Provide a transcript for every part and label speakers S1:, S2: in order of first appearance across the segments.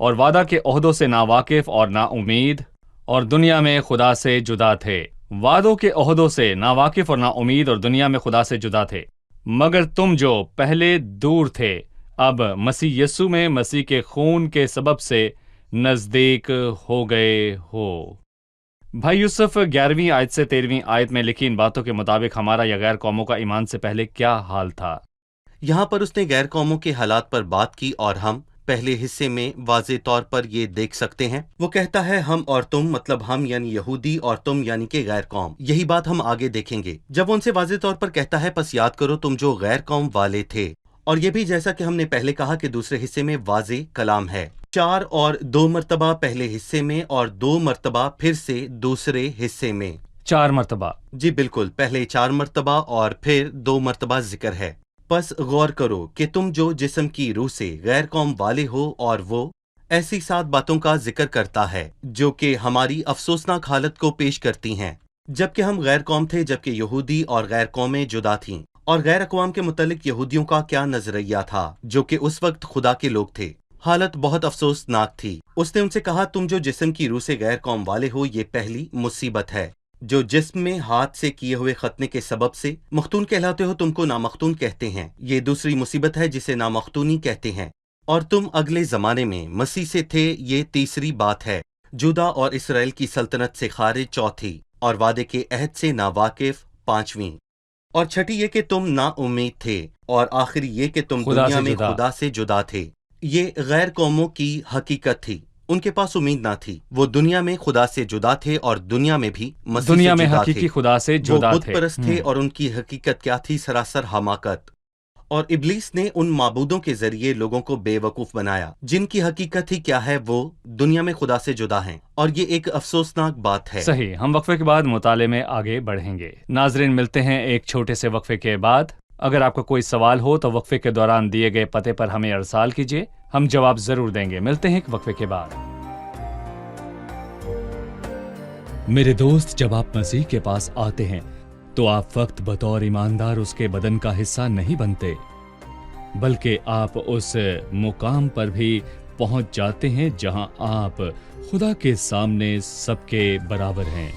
S1: اور وعدہ کے عہدوں سے ناواقف اور نا امید اور دنیا میں خدا سے جدا تھے۔ وعدوں کے عہدوں سے ناواقف اور نا امید اور دنیا میں خدا سے جدا تھے، مگر تم جو پہلے دور تھے اب مسیح یسوع میں مسیح کے خون کے سبب سے نزدیک ہو گئے ہو۔ بھائی یوسف 11ویں آیت سے 13ویں آیت میں لکھی ان باتوں کے مطابق ہمارا یا غیر قوموں کا ایمان سے پہلے کیا حال تھا؟
S2: یہاں پر اس نے غیر قوموں کے حالات پر بات کی اور ہم پہلے حصے میں واضح طور پر یہ دیکھ سکتے ہیں۔ وہ کہتا ہے ہم اور تم، مطلب ہم یعنی یہودی اور تم یعنی کہ غیر قوم۔ یہی بات ہم آگے دیکھیں گے جب وہ ان سے واضح طور پر کہتا ہے پس یاد کرو تم جو غیر قوم والے تھے، اور یہ بھی جیسا کہ ہم نے پہلے کہا کہ دوسرے حصے میں واضح کلام ہے، 4 اور 2 مرتبہ پہلے حصے میں اور 2 مرتبہ پھر سے دوسرے حصے میں۔
S1: 4 مرتبہ؟
S2: جی بالکل، پہلے 4 مرتبہ اور پھر 2 مرتبہ ذکر ہے۔ پس غور کرو کہ تم جو جسم کی روح سے غیر قوم والے ہو، اور وہ ایسی 7 باتوں کا ذکر کرتا ہے جو کہ ہماری افسوسناک حالت کو پیش کرتی ہیں، جبکہ ہم غیر قوم تھے، جبکہ یہودی اور غیر قومیں جدا تھیں۔ اور غیر اقوام کے متعلق یہودیوں کا کیا نظریہ تھا جو کہ اس وقت خدا کے لوگ تھے؟ حالت بہت افسوسناک تھی۔ اس نے ان سے کہا تم جو جسم کی روح سے غیر قوم والے ہو، یہ پہلی مصیبت ہے۔ جو جسم میں ہاتھ سے کیے ہوئے ختنے کے سبب سے مختون کہلاتے ہو، تم کو نامختون کہتے ہیں۔ یہ دوسری مصیبت ہے جسے نامختونی کہتے ہیں۔ اور تم اگلے زمانے میں مسیح سے تھے، یہ تیسری بات ہے۔ جودا اور اسرائیل کی سلطنت سے خارج، چوتھی۔ اور وعدے کے عہد سے ناواقف، پانچویں۔ اور چھٹی یہ کہ تم نا امید تھے، اور آخری یہ کہ تم دنیا میں خدا سے جدا تھے۔ یہ غیر قوموں کی حقیقت تھی، ان کے پاس امید نہ تھی۔ وہ دنیا میں خدا سے جدا تھے اور دنیا میں بھی مسیح
S1: دنیا
S2: سے
S1: میں
S2: جدا
S1: حقیقی
S2: تھے۔
S1: خدا سے جدا
S2: وہ
S1: تھے،
S2: بت پرست تھے اور ان کی حقیقت کیا تھی؟ سراسر حماقت۔ اور ابلیس نے ان معبودوں کے ذریعے لوگوں کو بے وقوف بنایا جن کی حقیقت ہی کیا ہے؟ وہ دنیا میں خدا سے جدا ہیں، اور یہ ایک افسوسناک بات ہے۔
S1: صحیح۔ ہم وقفے کے بعد مطالعے میں آگے بڑھیں گے۔ ناظرین، ملتے ہیں ایک چھوٹے سے وقفے کے بعد۔ اگر آپ کا کوئی سوال ہو تو وقفے کے دوران دیے گئے پتے پر ہمیں ارسال کیجیے، ہم جواب ضرور دیں گے۔ ملتے ہیں ایک وقفے کے بعد۔ میرے دوست، جب آپ مسیح کے پاس آتے ہیں تو آپ فقط بطور ایماندار اس کے بدن کا حصہ نہیں بنتے، بلکہ آپ اس مقام پر بھی پہنچ جاتے ہیں جہاں آپ خدا کے سامنے سب کے برابر ہیں،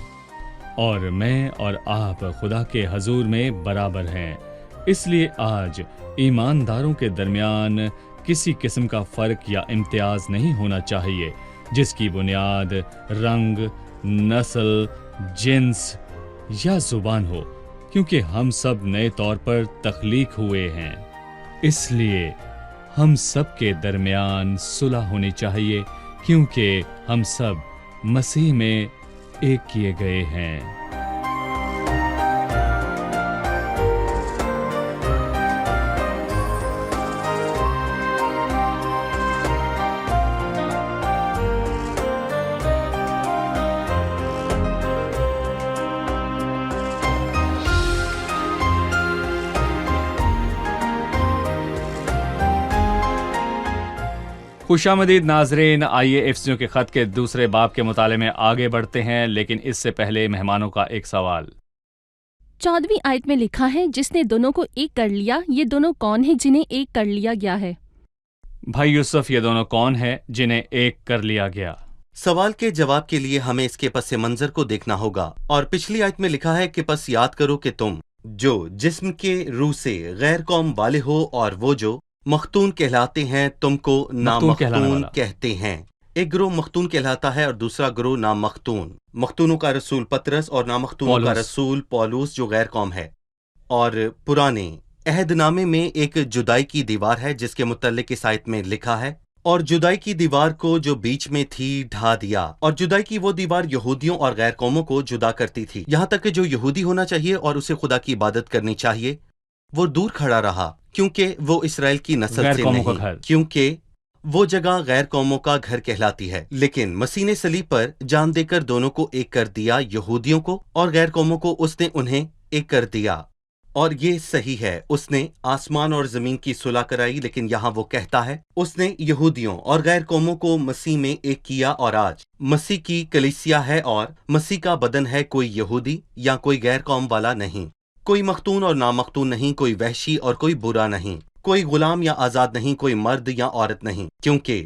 S1: اور میں اور آپ خدا کے حضور میں برابر ہیں۔ اس لیے آج ایمانداروں کے درمیان کسی قسم کا فرق یا امتیاز نہیں ہونا چاہیے جس کی بنیاد رنگ، نسل، جنس یا زبان ہو، کیونکہ ہم سب نئے طور پر تخلیق ہوئے ہیں۔ اس لیے ہم سب کے درمیان صلح ہونی چاہیے، کیونکہ ہم سب مسیح میں ایک کیے گئے ہیں۔ خوش آمدید ناظرین، آئیے افسیوں کے خط کے دوسرے باب کے مطالعے میں آگے بڑھتے ہیں، لیکن اس سے پہلے مہمانوں کا ایک سوال۔
S3: 14ویں آیت میں لکھا ہے جس نے دونوں کو ایک کر لیا، یہ دونوں کون ہیں جنہیں ایک کر لیا گیا ہے؟
S1: بھائی یوسف، یہ دونوں کون ہیں جنہیں ایک کر لیا گیا؟
S2: سوال کے جواب کے لیے ہمیں اس کے پس منظر کو دیکھنا ہوگا، اور پچھلی آیت میں لکھا ہے کہ پس یاد کرو کہ تم جو جسم کے روح سے غیر قوم والے ہو، اور وہ جو مختون کہلاتے ہیں تم کو نامختون کہتے ہیں۔ ایک گروہ مختون کہلاتا ہے اور دوسرا گروہ نامختون۔ مختونوں کا رسول پطرس اور نامختونوں کا رسول پولس جو غیر قوم ہے۔ اور پرانے عہد نامے میں ایک جدائی کی دیوار ہے جس کے متعلق اس آیت میں لکھا ہے، اور جدائی کی دیوار کو جو بیچ میں تھی ڈھا دیا۔ اور جدائی کی وہ دیوار یہودیوں اور غیر قوموں کو جدا کرتی تھی، یہاں تک کہ جو یہودی ہونا چاہیے اور اسے خدا کی عبادت کرنی چاہیے وہ دور کھڑا رہا، کیونکہ وہ اسرائیل کی نسل سے نہیں، کیونکہ وہ جگہ غیر قوموں کا گھر کہلاتی ہے۔ لیکن مسیح نے صلیب پر جان دے کر دونوں کو ایک کر دیا، یہودیوں کو اور غیر قوموں کو اس نے انہیں ایک کر دیا۔ اور یہ صحیح ہے، اس نے آسمان اور زمین کی صلح کرائی، لیکن یہاں وہ کہتا ہے اس نے یہودیوں اور غیر قوموں کو مسیح میں ایک کیا، اور آج مسیح کی کلیسیا ہے اور مسیح کا بدن ہے، کوئی یہودی یا کوئی غیر قوم والا نہیں، کوئی مختون اور نامختون نہیں، کوئی وحشی اور کوئی برا نہیں، کوئی غلام یا آزاد نہیں، کوئی مرد یا عورت نہیں، کیونکہ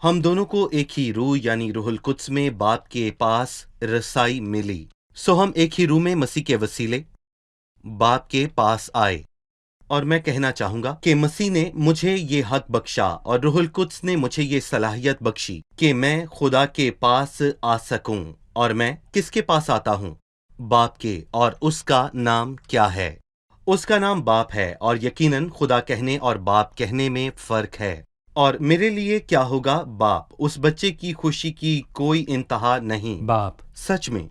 S2: ہم دونوں کو ایک ہی روح یعنی روح القدس میں باپ کے پاس رسائی ملی، سو ہم ایک ہی روح میں مسیح کے وسیلے باپ کے پاس آئے۔ اور میں کہنا چاہوں گا کہ مسیح نے مجھے یہ حق بخشا اور روح القدس نے مجھے یہ صلاحیت بخشی کہ میں خدا کے پاس آ سکوں۔ اور میں کس کے پاس آتا ہوں؟ باپ کے۔ اور اس کا نام کیا ہے؟ اس کا نام باپ ہے، اور یقیناً خدا کہنے اور باپ کہنے میں فرق ہے۔ اور میرے لیے کیا ہوگا باپ؟ اس بچے کی خوشی کی کوئی انتہا نہیں۔
S1: باپ،
S2: سچ میں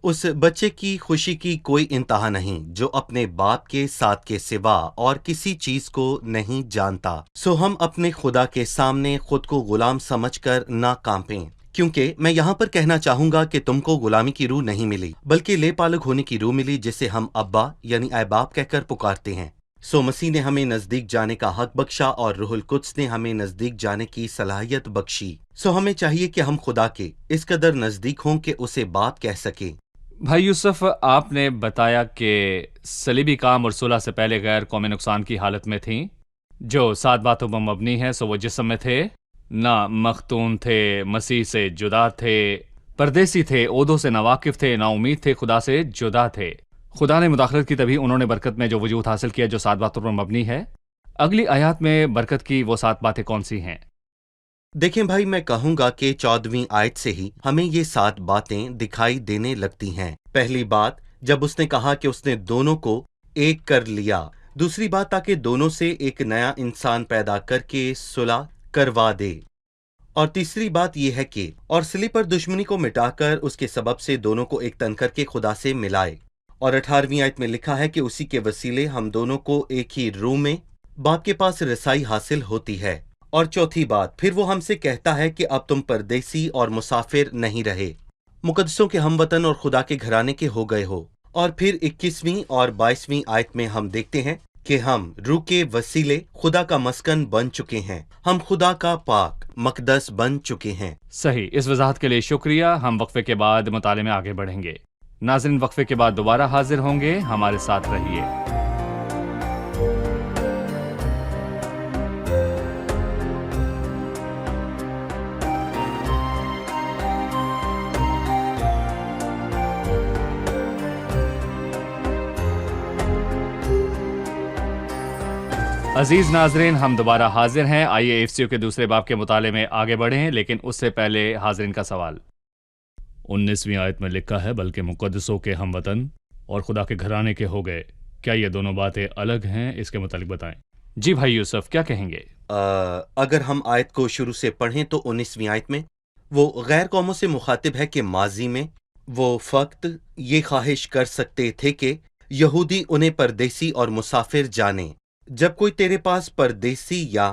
S2: اس بچے کی خوشی کی کوئی انتہا نہیں جو اپنے باپ کے ساتھ کے سوا اور کسی چیز کو نہیں جانتا۔ سو ہم اپنے خدا کے سامنے خود کو غلام سمجھ کر نہ کانپیں، کیونکہ میں یہاں پر کہنا چاہوں گا کہ تم کو غلامی کی روح نہیں ملی، بلکہ لے پالگ ہونے کی روح ملی، جسے ہم ابا یعنی اے باپ کہہ کر پکارتے ہیں۔ سو مسیح نے ہمیں نزدیک جانے کا حق بخشا اور روح القدس نے ہمیں نزدیک جانے کی صلاحیت بخشی۔ سو ہمیں چاہیے کہ ہم خدا کے اس قدر نزدیک ہوں کہ اسے باپ کہہ سکیں۔
S1: بھائی یوسف، آپ نے بتایا کہ صلیبی کام اور صلح سے پہلے غیر قومی نقصان کی حالت میں تھیں، جو 7 باتوں پر مبنی ہے۔ سو وہ جسم میں تھے، نہ مختون تھے، مسیح سے جدا تھے، پردیسی تھے، عہدوں سے ناواقف تھے، نا امید تھے، خدا سے جدا تھے۔ خدا نے مداخلت کی، تبھی انہوں نے برکت میں جو وجود حاصل کیا جو 7 باتوں پر مبنی ہے۔ اگلی آیات میں برکت کی وہ 7 باتیں کون سی ہیں؟
S2: دیکھیں بھائی، میں کہوں گا کہ 14ویں آیت سے ہی ہمیں یہ 7 باتیں دکھائی دینے لگتی ہیں۔ پہلی بات، جب اس نے کہا کہ اس نے دونوں کو ایک کر لیا۔ دوسری بات، تاکہ دونوں سے ایک نیا انسان پیدا کر کے صلح کروا دے۔ اور تیسری بات یہ ہے کہ اور صلیب پر دشمنی کو مٹا کر اس کے سبب سے دونوں کو ایک تن کر کے خدا سے ملائے۔ اور 18ویں آیت میں لکھا ہے کہ اسی کے وسیلے ہم دونوں کو ایک ہی روح میں باپ کے پاس رسائی حاصل ہوتی ہے۔ اور چوتھی بات، پھر وہ ہم سے کہتا ہے کہ اب تم پردیسی اور مسافر نہیں رہے، مقدسوں کے ہم وطن اور خدا کے گھرانے کے ہو گئے ہو۔ اور پھر 21ویں اور 22ویں آیت میں ہم دیکھتے ہیں کہ ہم روح کے وسیلے خدا کا مسکن بن چکے ہیں، ہم خدا کا پاک مقدس بن چکے ہیں۔
S1: صحیح، اس وضاحت کے لیے شکریہ۔ ہم وقفے کے بعد مطالعے میں آگے بڑھیں گے۔ ناظرین، وقفے کے بعد دوبارہ حاضر ہوں گے، ہمارے ساتھ رہیے۔ عزیز ناظرین، ہم دوبارہ حاضر ہیں۔ آئیے افسیوں کے دوسرے باب کے مطالعے میں آگے بڑھیں، لیکن اس سے پہلے حاضرین کا سوال۔ 19ویں آیت میں لکھا ہے بلکہ مقدسوں کے ہم وطن اور خدا کے گھرانے کے ہو گئے۔ کیا یہ دونوں باتیں الگ ہیں؟ اس کے متعلق بتائیں۔ جی بھائی یوسف، کیا کہیں گے؟
S2: اگر ہم آیت کو شروع سے پڑھیں تو 19ویں آیت میں وہ غیر قوموں سے مخاطب ہے کہ ماضی میں وہ فقط یہ خواہش کر سکتے تھے کہ یہودی انہیں پردیسی اور مسافر جانیں۔ جب کوئی تیرے پاس پردیسی یا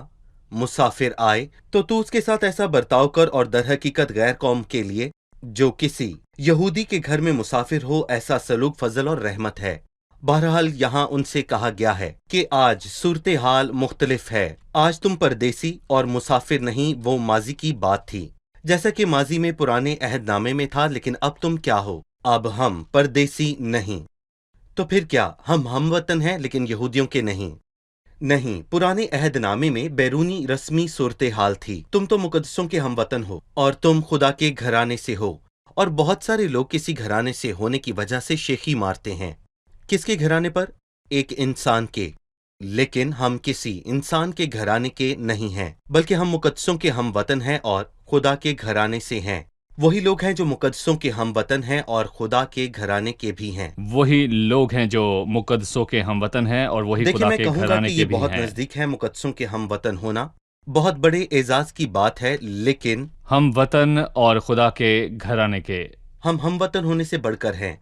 S2: مسافر آئے تو اس کے ساتھ ایسا برتاؤ کر، اور در حقیقت غیر قوم کے لیے جو کسی یہودی کے گھر میں مسافر ہو ایسا سلوک فضل اور رحمت ہے۔ بہرحال یہاں ان سے کہا گیا ہے کہ آج صورتحال مختلف ہے۔ آج تم پردیسی اور مسافر نہیں، وہ ماضی کی بات تھی، جیسا کہ ماضی میں پرانے عہد نامے میں تھا۔ لیکن اب تم کیا ہو؟ اب ہم پردیسی نہیں، تو پھر کیا؟ ہم وطن ہیں لیکن یہودیوں کے نہیں۔ نہیں، پرانے عہد نامے میں بیرونی رسمی صورتحال تھی۔ تم تو مقدسوں کے ہم وطن ہو اور تم خدا کے گھرانے سے ہو، اور بہت سارے لوگ کسی گھرانے سے ہونے کی وجہ سے شیخی مارتے ہیں۔ کس کے گھرانے پر؟ ایک انسان کے۔ لیکن ہم کسی انسان کے گھرانے کے نہیں ہیں، بلکہ ہم مقدسوں کے ہم وطن ہیں اور خدا کے گھرانے سے ہیں۔ وہی لوگ ہیں جو مقدسوں کے ہم وطن ہیں اور خدا کے گھرانے کے بھی ہیں۔
S1: وہی لوگ ہیں جو مقدسوں کے ہم وطن ہیں اور وہی
S2: دیکھیں،
S1: خدا
S2: میں
S1: کے
S2: کہوں گا
S1: گھرانے
S2: کہ
S1: کے
S2: یہ
S1: بھی
S2: بہت
S1: ہیں۔
S2: نزدیک ہے مقدسوں کے ہم وطن ہونا، بہت بڑے اعزاز کی بات ہے۔ لیکن
S1: ہم وطن اور خدا کے گھرانے کے،
S2: ہم وطن ہونے سے بڑھ کر ہیں۔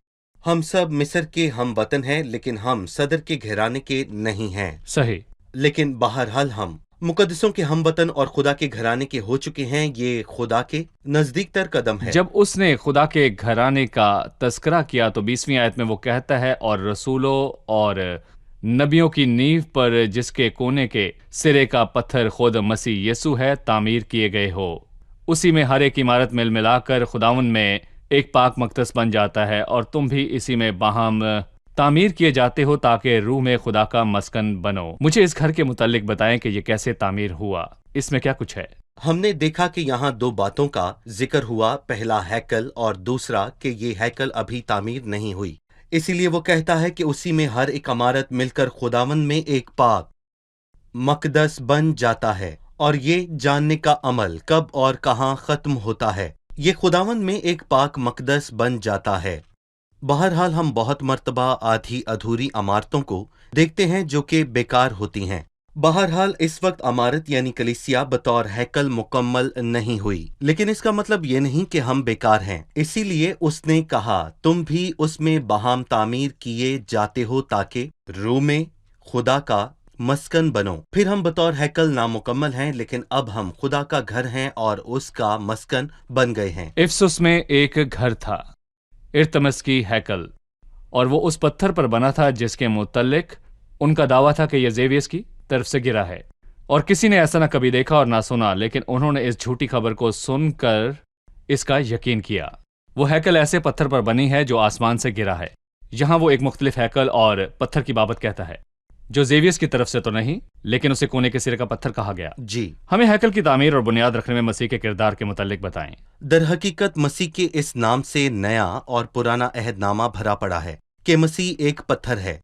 S2: ہم سب مصر کے ہم وطن ہیں، لیکن ہم صدر کے گھرانے کے نہیں ہیں۔
S1: صحیح۔
S2: لیکن بہرحال ہم مقدسوں کے ہم وطن اور خدا کے گھرانے کے ہو چکے ہیں۔ یہ خدا کے نزدیک تر قدم ہے۔
S1: جب اس نے خدا کے گھرانے کا تذکرہ کیا تو 20ویں آیت میں وہ کہتا ہے، اور رسولوں اور نبیوں کی نیو پر جس کے کونے کے سرے کا پتھر خود مسیح یسوع ہے تعمیر کیے گئے ہو، اسی میں ہر ایک عمارت مل ملا کر خداوند میں ایک پاک مقدس بن جاتا ہے، اور تم بھی اسی میں باہم تعمیر کیے جاتے ہو تاکہ روح میں خدا کا مسکن بنو۔ مجھے اس گھر کے متعلق بتائیں کہ یہ کیسے تعمیر ہوا، اس میں کیا کچھ ہے؟
S2: ہم نے دیکھا کہ یہاں دو باتوں کا ذکر ہوا، پہلا ہیکل اور دوسرا کہ یہ ہیکل ابھی تعمیر نہیں ہوئی۔ اسی لیے وہ کہتا ہے کہ اسی میں ہر ایک عمارت مل کر خداوند میں ایک پاک مقدس بن جاتا ہے، اور یہ جاننے کا عمل کب اور کہاں ختم ہوتا ہے، یہ خداوند میں ایک پاک مقدس بن جاتا ہے۔ بہرحال ہم بہت مرتبہ آدھی ادھوری عمارتوں کو دیکھتے ہیں جو کہ بیکار ہوتی ہیں۔ بہرحال اس وقت عمارت یعنی کلیسیا بطور ہیکل مکمل نہیں ہوئی، لیکن اس کا مطلب یہ نہیں کہ ہم بیکار ہیں۔ اسی لیے اس نے کہا تم بھی اس میں باہم تعمیر کیے جاتے ہو تاکہ روح میں خدا کا مسکن بنو۔ پھر ہم بطور ہیکل نامکمل ہیں، لیکن اب ہم خدا کا گھر ہیں اور اس کا مسکن بن گئے ہیں۔
S1: افسس میں ایک گھر تھا، ارتمس کی ہیکل، اور وہ اس پتھر پر بنا تھا جس کے متعلق ان کا دعویٰ تھا کہ یہ زیویس کی طرف سے گرا ہے، اور کسی نے ایسا نہ کبھی دیکھا اور نہ سنا، لیکن انہوں نے اس جھوٹی خبر کو سن کر اس کا یقین کیا۔ وہ ہیکل ایسے پتھر پر بنی ہے جو آسمان سے گرا ہے۔ یہاں وہ ایک مختلف ہیکل اور پتھر کی بابت کہتا ہے جو زیویس کی طرف سے تو نہیں، لیکن اسے کونے کے سرے کا پتھر کہا گیا۔
S2: جی،
S1: ہمیں ہیکل کی تعمیر اور بنیاد رکھنے میں مسیح کے کردار کے متعلق بتائیں۔
S2: در حقیقت مسیح کے اس نام سے نیا اور پرانا عہد نامہ بھرا پڑا ہے کہ مسیح ایک پتھر ہے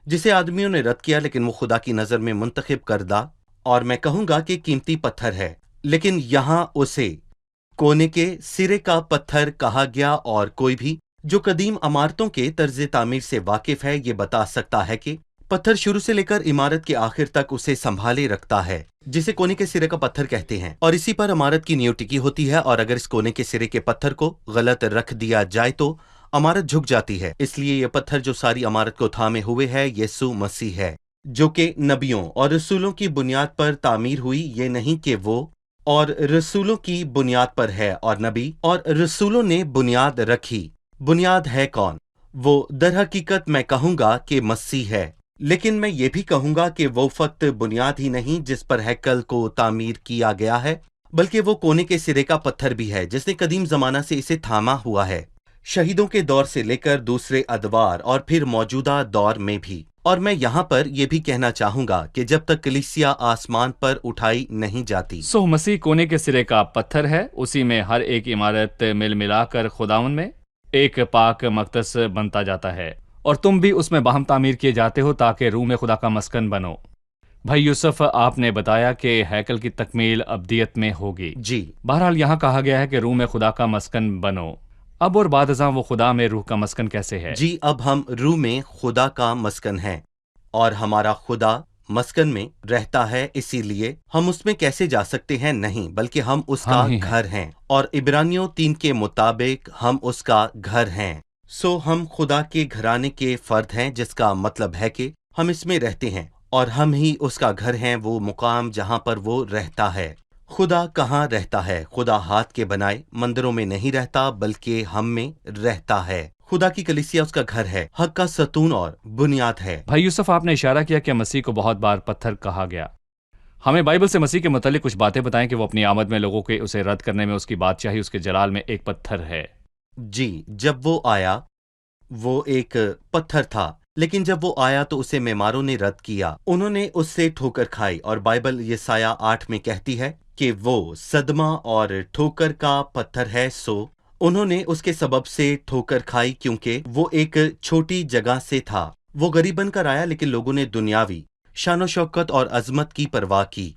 S2: جسے آدمیوں نے رد کیا، لیکن وہ خدا کی نظر میں منتخب کردہ اور میں کہوں گا کہ قیمتی پتھر ہے، لیکن یہاں اسے کونے کے سرے کا پتھر کہا گیا، اور کوئی بھی جو قدیم عمارتوں کے طرز تعمیر سے واقف ہے یہ بتا سکتا ہے کہ پتھر شروع سے لے کر عمارت کے آخر تک اسے سنبھالے رکھتا ہے، جسے کونے کے سرے کا پتھر کہتے ہیں، اور اسی پر عمارت کی نیو ٹکی ہوتی ہے، اور اگر اس کونے کے سرے کے پتھر کو غلط رکھ دیا جائے تو عمارت جھک جاتی ہے۔ اس لیے یہ پتھر جو ساری عمارت کو تھامے ہوئے ہے یسوع مسیح ہے، جو کہ نبیوں اور رسولوں کی بنیاد پر تعمیر ہوئی، یہ نہیں کہ وہ اور رسولوں کی بنیاد پر ہے اور نبی اور رسولوں نے بنیاد رکھی۔ بنیاد ہے کون؟ وہ در حقیقت میں کہوں گا کہ مسیح ہے، لیکن میں یہ بھی کہوں گا کہ وہ فقط بنیاد ہی نہیں جس پر ہیکل کو تعمیر کیا گیا ہے، بلکہ وہ کونے کے سرے کا پتھر بھی ہے جس نے قدیم زمانہ سے اسے تھاما ہوا ہے، شہیدوں کے دور سے لے کر دوسرے ادوار اور پھر موجودہ دور میں بھی۔ اور میں یہاں پر یہ بھی کہنا چاہوں گا کہ جب تک کلیسیا آسمان پر اٹھائی نہیں جاتی،
S1: سو مسیح کونے کے سرے کا پتھر ہے، اسی میں ہر ایک عمارت مل ملا کر خداوند میں ایک پاک مقدس بنتا جاتا ہے، اور تم بھی اس میں باہم تعمیر کیے جاتے ہو تاکہ روح میں خدا کا مسکن بنو۔ بھائی یوسف، آپ نے بتایا کہ ہیکل کی تکمیل ابدیت میں ہوگی۔
S2: جی،
S1: بہرحال یہاں کہا گیا ہے کہ روح میں خدا کا مسکن بنو۔ اب اور بعد ازاں وہ خدا میں روح کا مسکن کیسے ہے؟
S2: جی، اب ہم روح میں خدا کا مسکن ہیں، اور ہمارا خدا مسکن میں رہتا ہے، اسی لیے ہم اس میں کیسے جا سکتے ہیں؟ نہیں، بلکہ ہم اس کا
S1: ہم ہی ہیں۔
S2: گھر ہیں، اور عبرانیوں 3 کے مطابق ہم اس کا گھر ہیں۔ سو ہم خدا کے گھرانے کے فرد ہیں، جس کا مطلب ہے کہ ہم اس میں رہتے ہیں، اور ہم ہی اس کا گھر ہیں، وہ مقام جہاں پر وہ رہتا ہے۔ خدا کہاں رہتا ہے؟ خدا ہاتھ کے بنائے مندروں میں نہیں رہتا، بلکہ ہم میں رہتا ہے۔ خدا کی کلیسیا اس کا گھر ہے، حق کا ستون اور بنیاد ہے۔
S1: بھائی یوسف، آپ نے اشارہ کیا کہ مسیح کو بہت بار پتھر کہا گیا۔ ہمیں بائبل سے مسیح کے متعلق کچھ باتیں بتائیں کہ وہ اپنی آمد میں لوگوں کے اسے رد کرنے میں اس کی بادشاہی، اس کے جلال میں ایک پتھر ہے۔
S2: جی، جب وہ آیا وہ ایک پتھر تھا، لیکن جب وہ آیا تو اسے معماروں نے رد کیا، انہوں نے اس سے ٹھوکر کھائی، اور بائبل یسایہ 8 میں کہتی ہے کہ وہ صدمہ اور ٹھوکر کا پتھر ہے، سو انہوں نے اس کے سبب سے ٹھوکر کھائی، کیونکہ وہ ایک چھوٹی جگہ سے تھا۔ وہ غریب بن کر آیا، لیکن لوگوں نے دنیاوی شان و شوکت اور عظمت کی پرواہ کی۔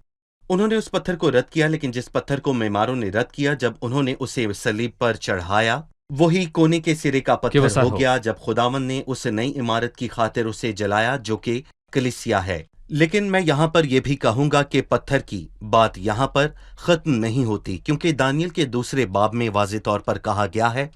S2: انہوں نے اس پتھر کو رد کیا، لیکن جس پتھر کو معماروں نے رد کیا جب انہوں نے اسے صلیب پر چڑھایا، وہی کونے کے سرے کا پتھر ہو گیا جب خداوند نے اس نئی عمارت کی خاطر اسے جلایا جو کہ کلیسیا ہے۔ لیکن میں یہاں پر یہ بھی کہوں گا کہ پتھر کی بات یہاں پر ختم نہیں ہوتی، کیونکہ دانیل کے 2 باب میں واضح طور پر کہا گیا ہے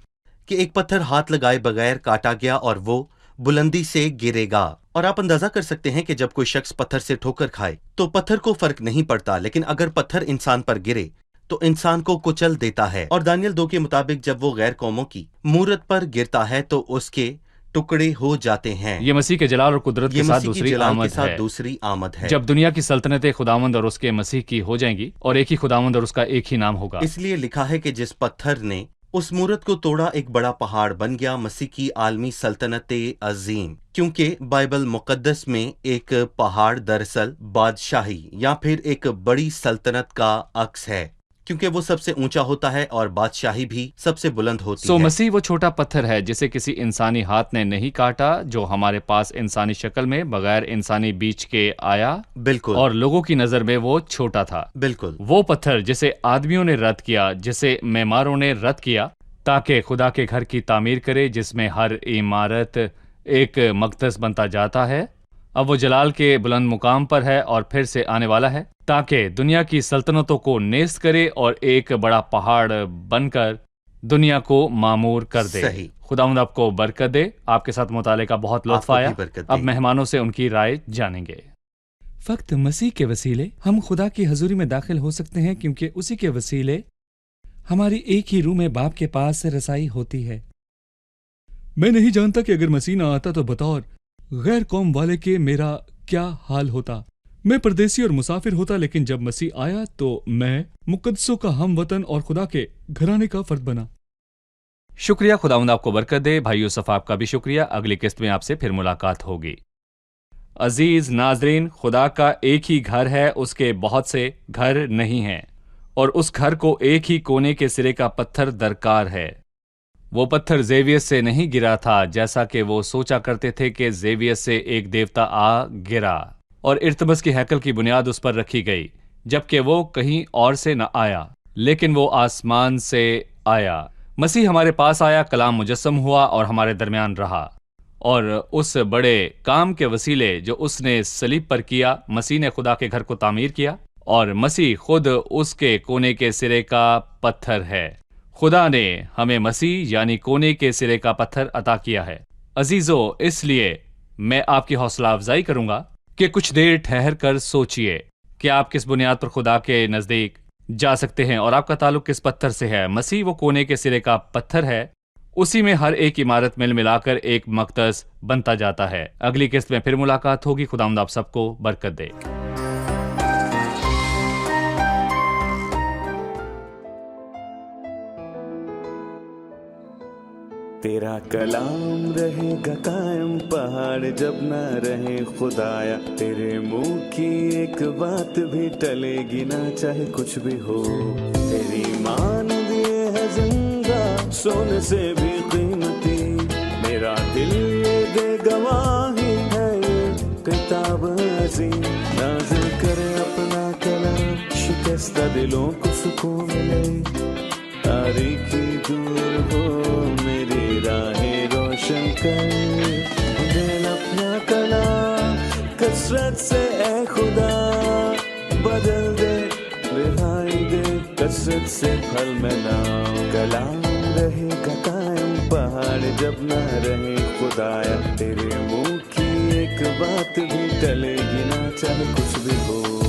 S2: کہ ایک پتھر ہاتھ لگائے بغیر کاٹا گیا اور وہ بلندی سے گرے گا۔ اور آپ اندازہ کر سکتے ہیں کہ جب کوئی شخص پتھر سے ٹھوکر کھائے تو پتھر کو فرق نہیں پڑتا، لیکن اگر پتھر انسان پر گرے تو انسان کو کچل دیتا ہے۔ اور دانیل 2 کے مطابق جب وہ غیر قوموں کی مورت پر گرتا ہے تو اس کے ٹکڑے ہو جاتے ہیں۔
S1: یہ مسیح کے جلال اور قدرت کے ساتھ
S2: دوسری آمد ہے،
S1: جب دنیا کی سلطنتیں خداوند اور اس کے مسیح کی ہو جائیں گی، اور ایک ہی خداوند اور اس کا ایک ہی نام ہوگا۔
S2: اس لیے لکھا ہے کہ جس پتھر نے اس مورت کو توڑا ایک بڑا پہاڑ بن گیا، مسیح کی عالمی سلطنت عظیم، کیونکہ بائبل مقدس میں ایک پہاڑ دراصل بادشاہی یا پھر ایک بڑی سلطنت کا عکس ہے۔ کیونکہ وہ سب سے اونچا ہوتا ہے اور بادشاہی بھی سب سے بلند ہوتی
S1: سو
S2: ہے۔
S1: مسیح وہ چھوٹا پتھر ہے جسے کسی انسانی ہاتھ نے نہیں کاٹا، جو ہمارے پاس انسانی شکل میں بغیر انسانی بیچ کے آیا،
S2: بالکل
S1: اور لوگوں کی نظر میں وہ چھوٹا تھا۔
S2: بالکل
S1: وہ پتھر جسے آدمیوں نے رد کیا، جسے معماروں نے رد کیا تاکہ خدا کے گھر کی تعمیر کرے، جس میں ہر عمارت ایک مقدس بنتا جاتا ہے، اب وہ جلال کے بلند مقام پر ہے اور پھر سے آنے والا ہے تاکہ دنیا کی سلطنتوں کو نیست کرے اور ایک بڑا پہاڑ بن کر دنیا کو معمور کر دے۔
S2: صحیح۔
S1: خداوند آپ کو برکت دے۔ آپ کے ساتھ مطالعے کا بہت
S2: آپ
S1: لطف
S2: کو بھی
S1: آیا۔
S2: برکت دے۔
S1: اب مہمانوں سے ان کی رائے جانیں گے۔ فقط مسیح کے وسیلے ہم خدا کی حضوری میں داخل ہو سکتے ہیں، کیونکہ اسی کے وسیلے ہماری ایک ہی روح میں باپ کے پاس سے رسائی ہوتی ہے۔ میں نہیں جانتا کہ اگر مسیح نہ آتا تو بطور غیر قوم والے کے میرا کیا حال ہوتا۔ میں پردیسی اور مسافر ہوتا، لیکن جب مسیح آیا تو میں مقدسوں کا ہم وطن اور خدا کے گھرانے کا فرد بنا۔ شکریہ، خداوند آپ کو برکت دے۔ بھائی یوسف، آپ کا بھی شکریہ۔ اگلی قسط میں آپ سے پھر ملاقات ہوگی۔ عزیز ناظرین، خدا کا ایک ہی گھر ہے، اس کے بہت سے گھر نہیں ہیں، اور اس گھر کو ایک ہی کونے کے سرے کا پتھر درکار ہے۔ وہ پتھر زیویس سے نہیں گرا تھا، جیسا کہ وہ سوچا کرتے تھے کہ زیویس سے ایک دیوتا آ گرا اور ارتمس کی ہیکل کی بنیاد اس پر رکھی گئی، جبکہ وہ کہیں اور سے نہ آیا، لیکن وہ آسمان سے آیا۔ مسیح ہمارے پاس آیا، کلام مجسم ہوا اور ہمارے درمیان رہا، اور اس بڑے کام کے وسیلے جو اس نے صلیب پر کیا، مسیح نے خدا کے گھر کو تعمیر کیا، اور مسیح خود اس کے کونے کے سرے کا پتھر ہے۔ خدا نے ہمیں مسیح یعنی کونے کے سرے کا پتھر عطا کیا ہے۔ عزیزو، اس لیے میں آپ کی حوصلہ افزائی کروں گا کہ کچھ دیر ٹھہر کر سوچئے کہ آپ کس بنیاد پر خدا کے نزدیک جا سکتے ہیں اور آپ کا تعلق کس پتھر سے ہے۔ مسیح وہ کونے کے سرے کا پتھر ہے، اسی میں ہر ایک عمارت مل ملا کر ایک مقدس بنتا جاتا ہے۔ اگلی قسط میں پھر ملاقات ہوگی۔ خداوند آپ سب کو برکت دے۔
S4: تیرا کلام رہے گا قائم، پہاڑ جب نہ رہے خدایا، تیرے منہ کی ایک بات بھی ٹلے گی نہ، چاہے کچھ بھی ہو۔ تیری مان دیے ہے زندہ، سونے سے بھی قیمتی، میرا دل یہ دے گواہی ہے، یہ کتاب عظیم نازل کرے اپنا کلام، شکستہ دلوں کو سکون ملے، تاریکی دور ہو میری راہیں روشن کر، دل اپنا کلام کثرت سے اے خدا بدل دے، رہائی دے کثرت سے پھل ملا، کلام رہے گا قائم، پہاڑ جب نہ رہے خدایا، تیرے منہ کی ایک بات بھی ٹلے گی نہ، چاہے کچھ بھی ہو۔